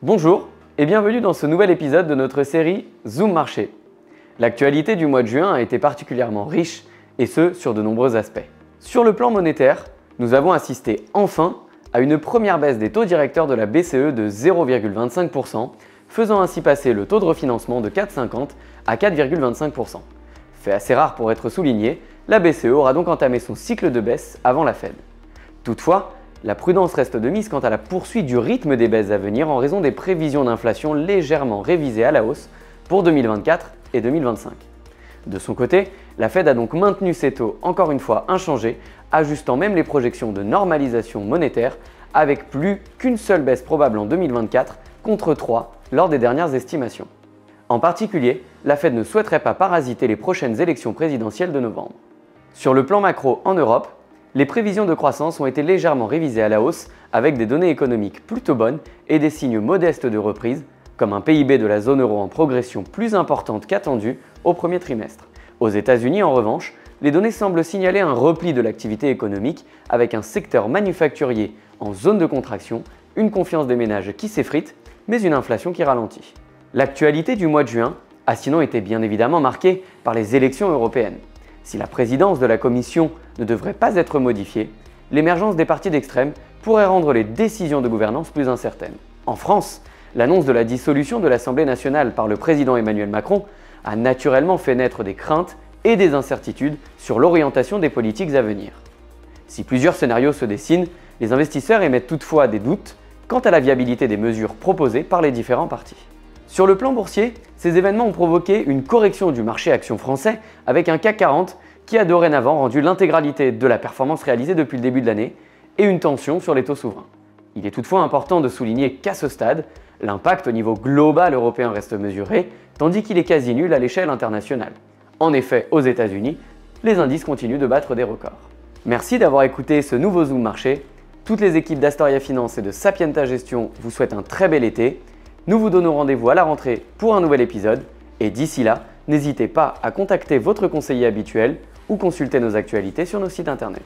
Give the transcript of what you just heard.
Bonjour et bienvenue dans ce nouvel épisode de notre série Zoom Marché. L'actualité du mois de juin a été particulièrement riche et ce sur de nombreux aspects. Sur le plan monétaire, nous avons assisté enfin à une première baisse des taux directeurs de la BCE de 0,25%, faisant ainsi passer le taux de refinancement de 4,50 à 4,25%. Fait assez rare pour être souligné, la BCE aura donc entamé son cycle de baisse avant la Fed. Toutefois, la prudence reste de mise quant à la poursuite du rythme des baisses à venir en raison des prévisions d'inflation légèrement révisées à la hausse pour 2024 et 2025. De son côté, la Fed a donc maintenu ses taux encore une fois inchangés, ajustant même les projections de normalisation monétaire avec plus qu'une seule baisse probable en 2024 contre 3 lors des dernières estimations. En particulier, la Fed ne souhaiterait pas parasiter les prochaines élections présidentielles de novembre. Sur le plan macro en Europe, les prévisions de croissance ont été légèrement révisées à la hausse avec des données économiques plutôt bonnes et des signes modestes de reprise, comme un PIB de la zone euro en progression plus importante qu'attendue au premier trimestre. Aux États-Unis, en revanche, les données semblent signaler un repli de l'activité économique avec un secteur manufacturier en zone de contraction, une confiance des ménages qui s'effrite, mais une inflation qui ralentit. L'actualité du mois de juin a sinon été bien évidemment marquée par les élections européennes. Si la présidence de la Commission ne devrait pas être modifiée, l'émergence des partis d'extrême pourrait rendre les décisions de gouvernance plus incertaines. En France, l'annonce de la dissolution de l'Assemblée nationale par le président Emmanuel Macron a naturellement fait naître des craintes et des incertitudes sur l'orientation des politiques à venir. Si plusieurs scénarios se dessinent, les investisseurs émettent toutefois des doutes quant à la viabilité des mesures proposées par les différents partis. Sur le plan boursier, ces événements ont provoqué une correction du marché actions français avec un CAC 40 qui a dorénavant rendu l'intégralité de la performance réalisée depuis le début de l'année et une tension sur les taux souverains. Il est toutefois important de souligner qu'à ce stade, l'impact au niveau global européen reste mesuré, tandis qu'il est quasi nul à l'échelle internationale. En effet, aux États-Unis, les indices continuent de battre des records. Merci d'avoir écouté ce nouveau Zoom Marché. Toutes les équipes d'Astoria Finance et de Sapienta Gestion vous souhaitent un très bel été. Nous vous donnons rendez-vous à la rentrée pour un nouvel épisode et d'ici là, n'hésitez pas à contacter votre conseiller habituel ou consulter nos actualités sur nos sites internet.